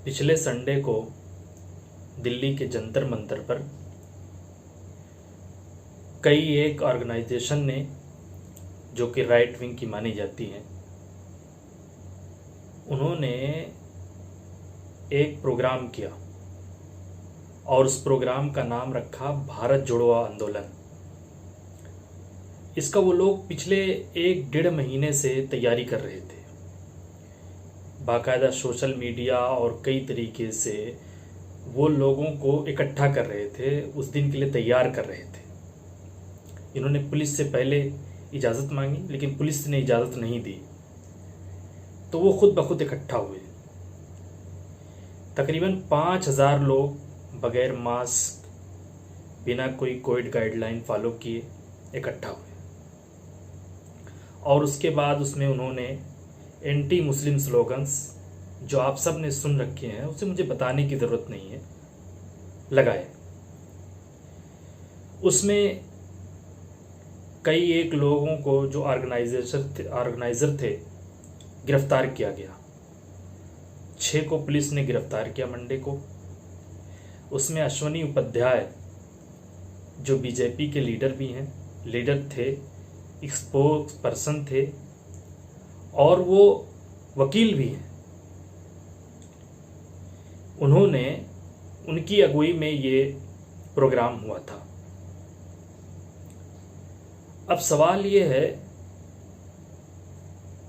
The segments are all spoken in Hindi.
पिछले संडे को दिल्ली के जंतर मंतर पर कई एक ऑर्गेनाइजेशन ने, जो कि राइट विंग की मानी जाती हैं, उन्होंने एक प्रोग्राम किया और उस प्रोग्राम का नाम रखा भारत जोड़ो आंदोलन। इसका वो लोग पिछले 1-1.5 महीने से तैयारी कर रहे थे। बाकायदा सोशल मीडिया और कई तरीके से वो लोगों को इकट्ठा कर रहे थे, उस दिन के लिए तैयार कर रहे थे। इन्होंने पुलिस से पहले इजाज़त मांगी, लेकिन पुलिस ने इजाज़त नहीं दी, तो वो खुद ब खुद इकट्ठा हुए। तकरीबन 5,000 लोग बगैर मास्क, बिना कोई कोविड गाइडलाइन फॉलो किए इकट्ठा हुए। और उसके बाद उसमें उन्होंने एंटी मुस्लिम स्लोगन्स, जो आप सब ने सुन रखे हैं, उसे मुझे बताने की ज़रूरत नहीं है, लगाए। उसमें कई एक लोगों को, जो ऑर्गेनाइज़र थे, गिरफ्तार किया गया। 6 को पुलिस ने गिरफ्तार किया मंडे को। उसमें अश्वनी उपाध्याय, जो बीजेपी के लीडर थे, स्पोक्स पर्सन थे और वो वकील भी हैं, उनकी अगुवाई में ये प्रोग्राम हुआ था। अब सवाल ये है,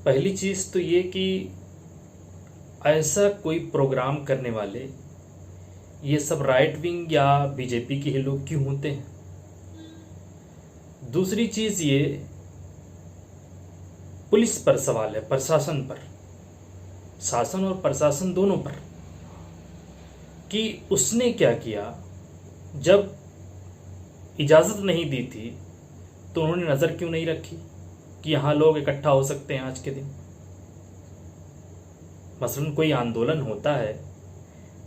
पहली चीज़ तो ये कि ऐसा कोई प्रोग्राम करने वाले ये सब राइट विंग या बीजेपी के ही लोग क्यों होते हैं? दूसरी चीज़ ये पुलिस पर सवाल है, प्रशासन पर, शासन और प्रशासन दोनों पर, कि उसने क्या किया। जब इजाज़त नहीं दी थी तो उन्होंने नज़र क्यों नहीं रखी कि यहाँ लोग इकट्ठा हो सकते हैं आज के दिन। मसलन कोई आंदोलन होता है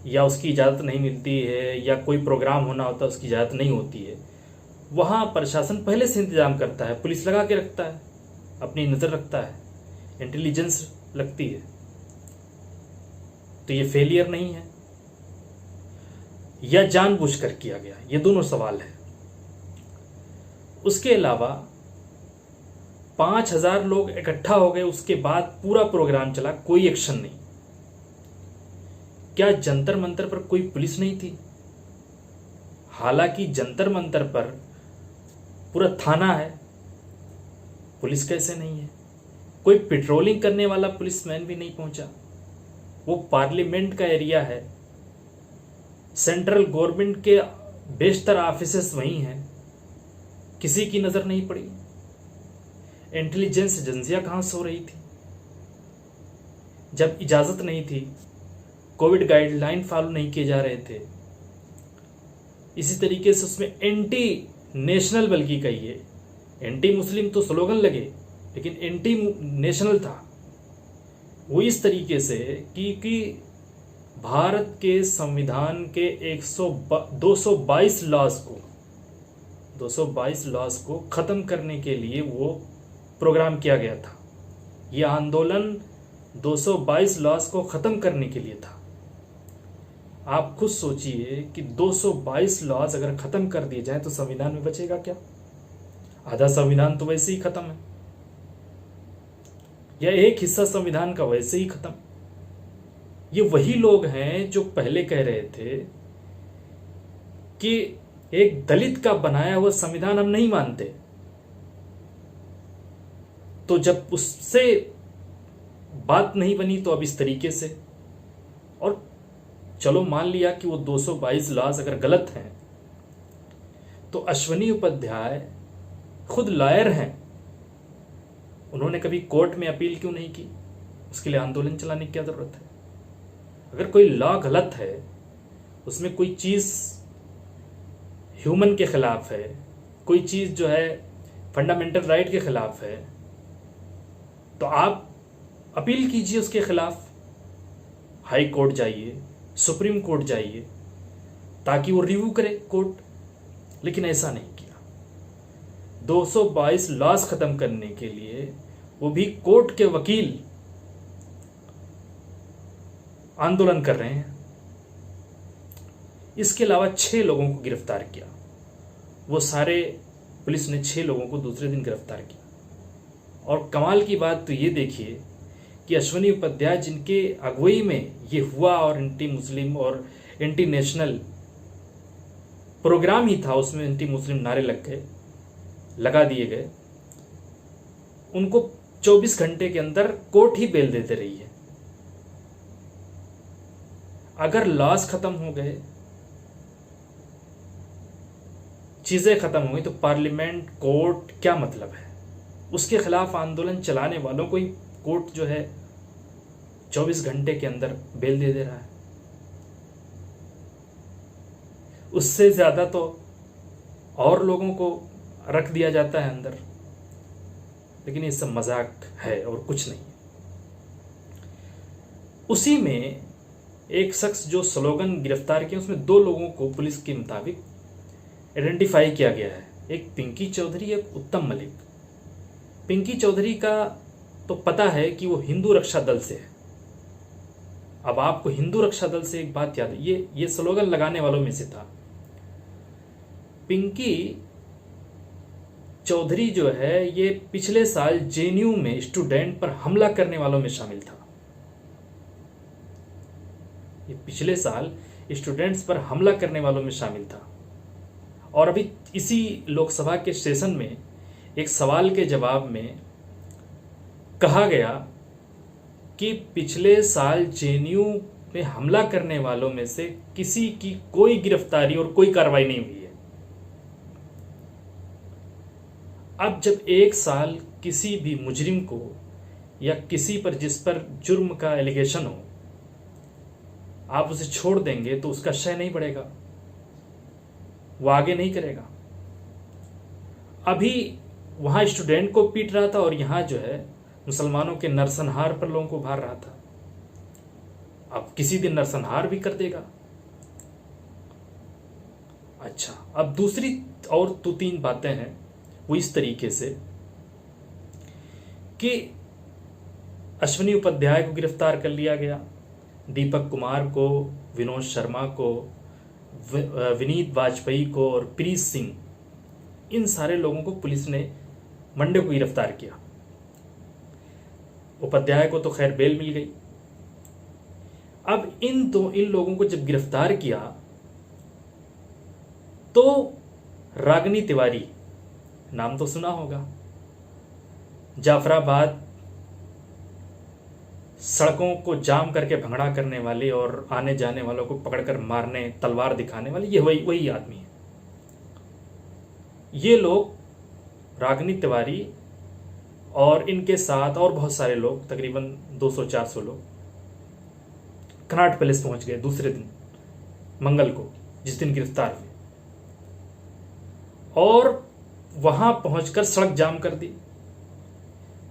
या उसकी इजाज़त नहीं मिलती है, या कोई प्रोग्राम होना होता है उसकी इजाज़त नहीं होती है, वहाँ प्रशासन पहले से इंतज़ाम करता है, पुलिस लगा के रखता है, अपनी नज़र रखता है, इंटेलिजेंस लगती है। तो ये फेलियर नहीं है या जानबूझकर किया गया, ये दोनों सवाल है। उसके अलावा 5,000 लोग इकट्ठा हो गए, उसके बाद पूरा प्रोग्राम चला, कोई एक्शन नहीं। क्या जंतर मंतर पर कोई पुलिस नहीं थी? हालांकि जंतर मंतर पर पूरा थाना है, पुलिस कैसे नहीं है? कोई पेट्रोलिंग करने वाला पुलिसमैन भी नहीं पहुंचा। वो पार्लियामेंट का एरिया है, सेंट्रल गवर्नमेंट के बेशतर ऑफिसेस वहीं हैं, किसी की नजर नहीं पड़ी। इंटेलिजेंस एजेंसियां कहां सो रही थी? जब इजाजत नहीं थी, कोविड गाइडलाइन फॉलो नहीं किए जा रहे थे। इसी तरीके से उसमें एंटी नेशनल, बल्कि कहिए एंटी मुस्लिम तो स्लोगन लगे, लेकिन एंटी नेशनल था वो इस तरीके से कि भारत के संविधान के 222 लॉज को ख़त्म करने के लिए वो प्रोग्राम किया गया था। यह आंदोलन 222 लॉज को ख़त्म करने के लिए था। आप खुद सोचिए कि 222 लॉज अगर ख़त्म कर दिए जाए तो संविधान में बचेगा क्या? आधा संविधान तो वैसे ही ख़त्म है, या एक हिस्सा संविधान का वैसे ही ख़त्म। ये वही लोग हैं जो पहले कह रहे थे कि एक दलित का बनाया हुआ संविधान हम नहीं मानते। तो जब उससे बात नहीं बनी तो अब इस तरीके से, और चलो मान लिया कि वो 222 लॉज अगर गलत हैं, तो अश्वनी उपाध्याय खुद लॉयर हैं, उन्होंने कभी कोर्ट में अपील क्यों नहीं की? उसके लिए आंदोलन चलाने की क्या जरूरत है? अगर कोई लॉ गलत है, उसमें कोई चीज ह्यूमन के खिलाफ है, कोई चीज जो है फंडामेंटल राइट के खिलाफ है, तो आप अपील कीजिए उसके खिलाफ। हाई कोर्ट जाइए, सुप्रीम कोर्ट जाइए, ताकि वो रिव्यू करे कोर्ट। लेकिन ऐसा नहीं किया। 222 लॉज खत्म करने के लिए वो भी कोर्ट के वकील आंदोलन कर रहे हैं। इसके अलावा 6 लोगों को गिरफ्तार किया। वो सारे पुलिस ने 6 लोगों को दूसरे दिन गिरफ्तार किया। और कमाल की बात तो ये देखिए कि अश्विनी उपाध्याय जिनके अगुवाई में ये हुआ और एंटी मुस्लिम और एंटी नेशनल प्रोग्राम ही था, उसमें एंटी मुस्लिम नारे लगा दिए गए, उनको 24 घंटे के अंदर कोर्ट ही बेल देते रही है। अगर लॉस खत्म हो गए, चीजें खत्म हो गई, तो पार्लियामेंट कोर्ट क्या मतलब है? उसके खिलाफ आंदोलन चलाने वालों को ही कोर्ट जो है 24 घंटे के अंदर बेल दे रहा है। उससे ज्यादा तो और लोगों को रख दिया जाता है अंदर। लेकिन ये सब मजाक है और कुछ नहीं। उसी में एक शख्स जो स्लोगन गिरफ्तार किया, उसमें 2 लोगों को पुलिस के मुताबिक आइडेंटिफाई किया गया है, एक पिंकी चौधरी, एक उत्तम मलिक। पिंकी चौधरी का तो पता है कि वो हिंदू रक्षा दल से है। अब आपको हिंदू रक्षा दल से एक बात याद है, ये स्लोगन लगाने वालों में से था। पिंकी चौधरी जो है, ये पिछले साल जेएनयू में स्टूडेंट पर हमला करने वालों में शामिल था। ये पिछले साल स्टूडेंट्स पर हमला करने वालों में शामिल था। और अभी इसी लोकसभा के सेशन में एक सवाल के जवाब में कहा गया कि पिछले साल जेएनयू में हमला करने वालों में से किसी की कोई गिरफ्तारी और कोई कार्रवाई नहीं हुई है। अब जब एक साल किसी भी मुजरिम को या किसी पर जिस पर जुर्म का एलिगेशन हो, आप उसे छोड़ देंगे तो उसका शय नहीं बढ़ेगा, वो आगे नहीं करेगा। अभी वहां स्टूडेंट को पीट रहा था और यहां जो है मुसलमानों के नरसंहार पर लोगों को भार रहा था। अब किसी दिन नरसंहार भी कर देगा। अच्छा, अब दूसरी और 2-3 बातें हैं वो इस तरीके से कि अश्विनी उपाध्याय को गिरफ्तार कर लिया गया, दीपक कुमार को, विनोद शर्मा को, विनीत वाजपेयी को और प्रीत सिंह, इन सारे लोगों को पुलिस ने मंडे को गिरफ्तार किया। उपाध्याय को तो खैर बेल मिल गई। अब इन लोगों को जब गिरफ्तार किया तो रागिनी तिवारी, नाम तो सुना होगा, जाफराबाद सड़कों को जाम करके भंगड़ा करने वाली और आने जाने वालों को पकड़कर मारने, तलवार दिखाने वाली, ये वही आदमी है। ये लोग रागिनी तिवारी और इनके साथ और बहुत सारे लोग, तकरीबन 200-400 लोग कनॉट पैलेस पहुंच गए दूसरे दिन, मंगल को, जिस दिन गिरफ्तार हुए, और वहां पहुंचकर सड़क जाम कर दी।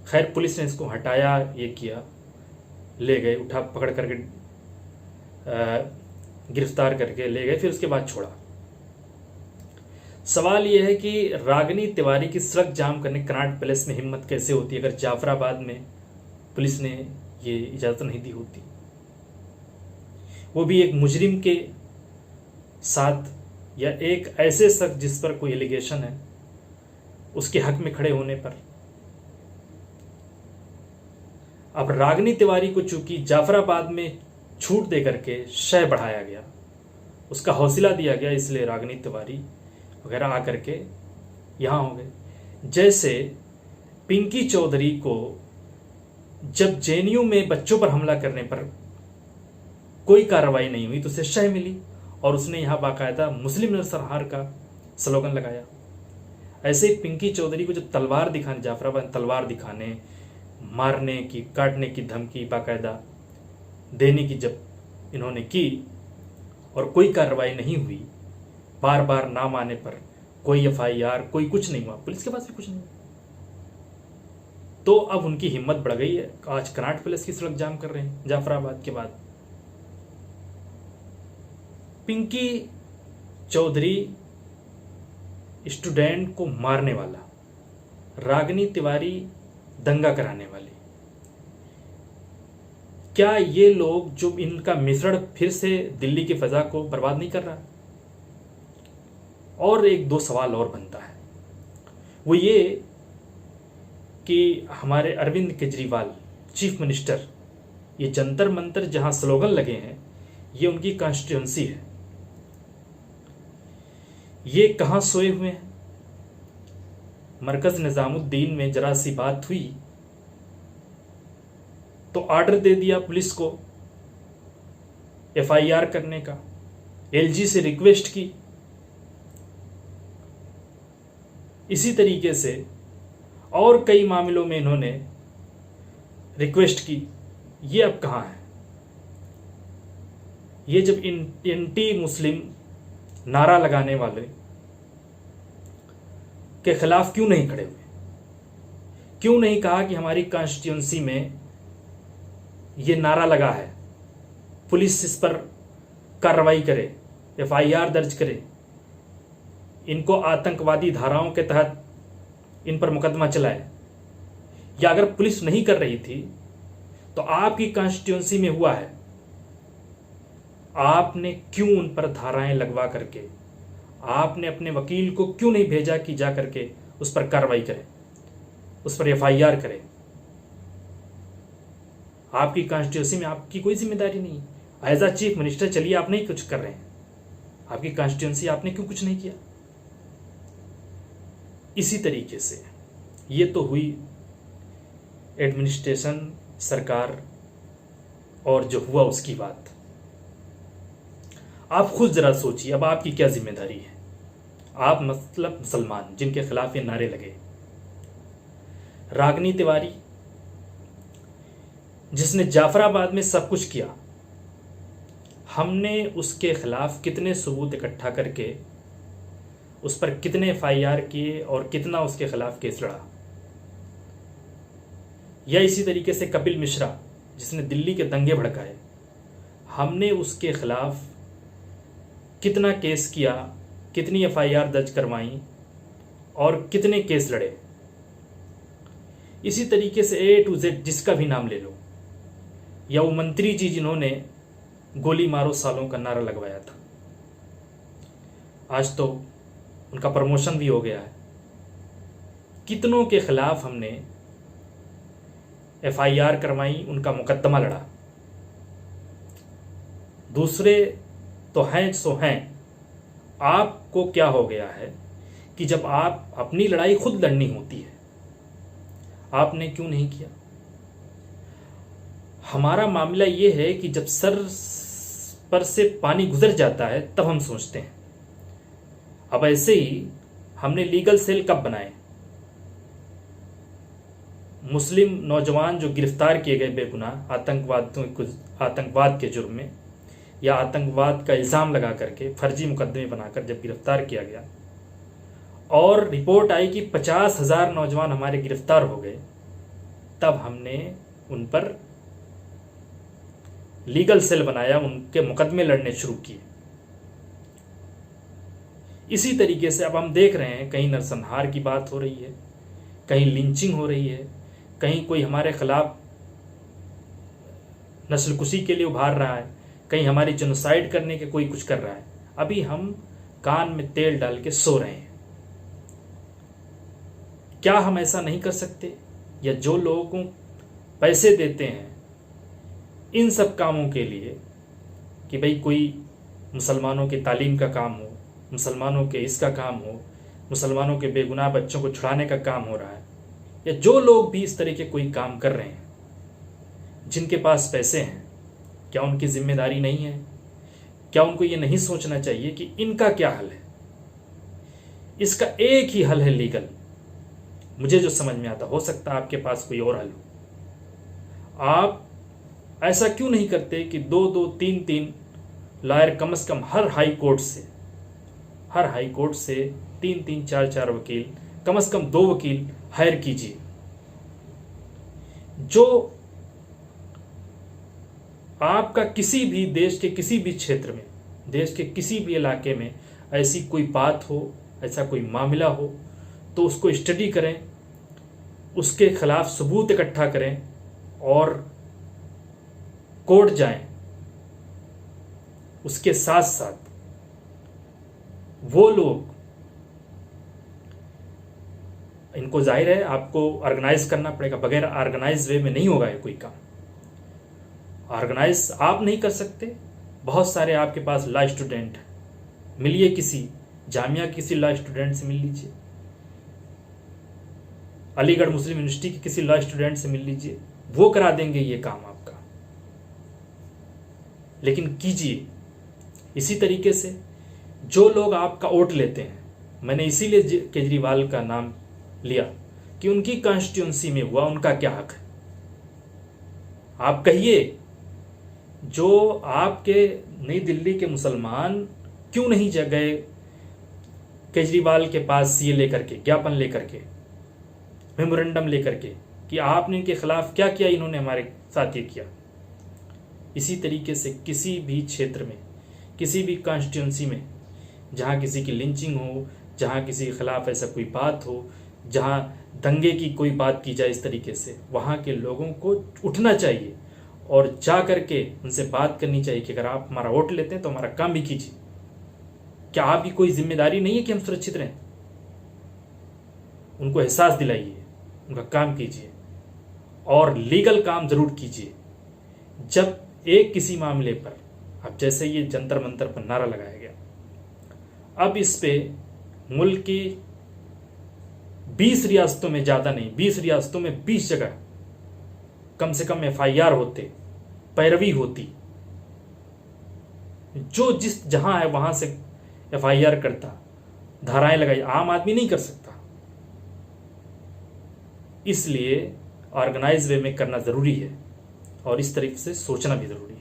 खैर पुलिस ने इसको हटाया, ये किया, ले गए, उठा पकड़ करके गिरफ्तार करके ले गए, फिर उसके बाद छोड़ा। सवाल यह है कि रागिनी तिवारी की सड़क जाम करने कनॉट पैलेस में हिम्मत कैसे होती अगर जाफराबाद में पुलिस ने ये इजाजत नहीं दी होती, वो भी एक मुजरिम के साथ, या एक ऐसे शख्स जिस पर कोई एलिगेशन है उसके हक में खड़े होने पर। अब रागिनी तिवारी को चूंकि जाफराबाद में छूट दे करके शय बढ़ाया गया, उसका हौसला दिया गया, इसलिए रागिनी तिवारी वगैरह आकर के यहां हो गए। जैसे पिंकी चौधरी को जब जेएनयू में बच्चों पर हमला करने पर कोई कार्रवाई नहीं हुई तो उसे शय मिली और उसने यहां बाकायदा मुस्लिम नरसंहार का स्लोगन लगाया। ऐसे ही पिंकी चौधरी को जब तलवार दिखाने, जाफराबाद तलवार दिखाने, मारने की, काटने की धमकी बाकायदा देने की जब इन्होंने की और कोई कार्रवाई नहीं हुई, बार बार नाम आने पर कोई एफआईआर, कोई कुछ नहीं हुआ, पुलिस के पास भी कुछ नहीं हुआ, तो अब उनकी हिम्मत बढ़ गई है। आज कनॉट पैलेस की सड़क जाम कर रहे हैं जाफराबाद के बाद। पिंकी चौधरी स्टूडेंट को मारने वाला, रागिनी तिवारी दंगा कराने वाली, क्या ये लोग जो इनका मिश्रण फिर से दिल्ली की फजा को बर्बाद नहीं कर रहा? और एक दो सवाल और बनता है, वो ये कि हमारे अरविंद केजरीवाल चीफ मिनिस्टर, ये जंतर मंतर जहां स्लोगन लगे हैं, ये उनकी कॉन्स्टिट्यूंसी है, ये कहां सोए हुए हैं? मरकज निजामुद्दीन में जरा सी बात हुई तो ऑर्डर दे दिया पुलिस को एफआईआर करने का, एलजी से रिक्वेस्ट की। इसी तरीके से और कई मामलों में इन्होंने रिक्वेस्ट की। ये अब कहां है? ये जब एंटी मुस्लिम नारा लगाने वाले के खिलाफ क्यों नहीं खड़े हुए? क्यों नहीं कहा कि हमारी कॉन्स्टिट्यूंसी में ये नारा लगा है, पुलिस इस पर कार्रवाई करे, एफआईआर दर्ज करे, इनको आतंकवादी धाराओं के तहत इन पर मुकदमा चलाए? या अगर पुलिस नहीं कर रही थी तो आपकी कॉन्स्टिट्यूंसी में हुआ है, आपने क्यों उन पर धाराएं लगवा करके, आपने अपने वकील को क्यों नहीं भेजा कि जा करके उस पर कार्रवाई करे, उस पर एफआईआर करे? आपकी कॉन्स्टिट्यूंसी में आपकी कोई जिम्मेदारी नहीं। एज अ चीफ मिनिस्टर चलिए आप नहीं कुछ कर रहे हैं, आपकी कॉन्स्टिट्यूंसी आपने क्यों कुछ नहीं किया? इसी तरीके से ये तो हुई एडमिनिस्ट्रेशन, सरकार और जो हुआ उसकी बात। आप खुद जरा सोचिए, अब आपकी क्या जिम्मेदारी है? आप मतलब मुसलमान जिनके खिलाफ ये नारे लगे, रागनी तिवारी जिसने जाफराबाद में सब कुछ किया, हमने उसके खिलाफ कितने सबूत इकट्ठा करके उस पर कितने एफआईआर किए और कितना उसके खिलाफ केस लड़ा? या इसी तरीके से कपिल मिश्रा जिसने दिल्ली के दंगे भड़काए, हमने उसके खिलाफ कितना केस किया, कितनी एफआईआर दर्ज करवाई और कितने केस लड़े? इसी तरीके से ए टू जेड जिसका भी नाम ले लो, या वो मंत्री जी जिन्होंने गोली मारो सालों का नारा लगवाया था, आज तो उनका प्रमोशन भी हो गया है। कितनों के खिलाफ हमने एफआईआर करवाई, उनका मुकदमा लड़ा। दूसरे तो हैं सो हैं। आपको क्या हो गया है कि जब आप अपनी लड़ाई खुद लड़नी होती है, आपने क्यों नहीं किया? हमारा मामला ये है कि जब सर पर से पानी गुजर जाता है तब हम सोचते हैं। अब ऐसे ही हमने लीगल सेल कब बनाए? मुस्लिम नौजवान जो गिरफ्तार किए गए बेगुनाह आतंकवाद के जुर्म में या आतंकवाद का इल्ज़ाम लगा करके फर्जी मुकदमे बनाकर जब गिरफ्तार किया गया और रिपोर्ट आई कि 50,000 नौजवान हमारे गिरफ्तार हो गए, तब हमने उन पर लीगल सेल बनाया, उनके मुकदमे लड़ने शुरू किए। इसी तरीके से अब हम देख रहे हैं कहीं नरसंहार की बात हो रही है, कहीं लिंचिंग हो रही है, कहीं कोई हमारे खिलाफ नस्लकुशी के लिए उभार रहा है, कहीं हमारी जेनोसाइड करने के कोई कुछ कर रहा है। अभी हम कान में तेल डाल के सो रहे हैं। क्या हम ऐसा नहीं कर सकते? या जो लोगों को पैसे देते हैं इन सब कामों के लिए कि भाई कोई मुसलमानों की तालीम का काम हो, मुसलमानों के इसका काम हो, मुसलमानों के बेगुनाह बच्चों को छुड़ाने का काम हो रहा है, या जो लोग भी इस तरह के कोई काम कर रहे हैं, जिनके पास पैसे हैं, क्या उनकी जिम्मेदारी नहीं है? क्या उनको ये नहीं सोचना चाहिए कि इनका क्या हल है? इसका एक ही हल है लीगल। मुझे जो समझ में आता, हो सकता है आपके पास कोई और हल हो। आप ऐसा क्यों नहीं करते कि 2-2, 3-3 लॉयर कम से कम हर हाई कोर्ट से 3-3, 4-4 वकील, कम से कम 2 वकील हायर कीजिए, जो आपका किसी भी देश के किसी भी क्षेत्र में, देश के किसी भी इलाके में ऐसी कोई बात हो, ऐसा कोई मामला हो, तो उसको स्टडी करें, उसके खिलाफ सबूत इकट्ठा करें और कोर्ट जाएं। उसके साथ साथ वो लोग इनको जाहिर है आपको ऑर्गेनाइज करना पड़ेगा, बगैर ऑर्गेनाइज वे में नहीं होगा ये कोई काम। ऑर्गेनाइज आप नहीं कर सकते, बहुत सारे आपके पास लॉ स्टूडेंट हैं, मिलिए किसी जामिया किसी लॉ स्टूडेंट से मिल लीजिए, अलीगढ़ मुस्लिम यूनिवर्सिटी के किसी लॉ स्टूडेंट से मिल लीजिए, वो करा देंगे ये काम आपका। लेकिन कीजिए इसी तरीके से। जो लोग आपका वोट लेते हैं, मैंने इसीलिए केजरीवाल का नाम लिया कि उनकी कॉन्स्टिट्यूंसी में हुआ, उनका क्या हक है। आप कहिए जो आपके नई दिल्ली के मुसलमान क्यों नहीं गए केजरीवाल के पास सीए लेकर के, ज्ञापन लेकर के, मेमोरेंडम लेकर के कि आपने इनके खिलाफ क्या किया, इन्होंने हमारे साथ ये किया। इसी तरीके से किसी भी क्षेत्र में, किसी भी कॉन्स्टिट्यूंसी में जहां किसी की लिंचिंग हो, जहां किसी के खिलाफ ऐसा कोई बात हो, जहां दंगे की कोई बात की जाए इस तरीके से, वहां के लोगों को उठना चाहिए और जा करके उनसे बात करनी चाहिए कि अगर आप हमारा वोट लेते हैं तो हमारा काम भी कीजिए। क्या आपकी कोई जिम्मेदारी नहीं है कि हम सुरक्षित रहें? उनको एहसास दिलाइए, उनका काम कीजिए और लीगल काम जरूर कीजिए। जब एक किसी मामले पर, अब जैसे ये जंतर मंतर पर नारा लगाया गया, अब इस पे मुल्क की 20 रियासतों में, ज्यादा नहीं 20 रियासतों में 20 जगह कम से कम एफआईआर होते, पैरवी होती, जो जिस जहां है वहां से एफआईआर करता, धाराएं लगाई। आम आदमी नहीं कर सकता। इसलिए ऑर्गेनाइज वे में करना जरूरी है और इस तरीके से सोचना भी जरूरी है।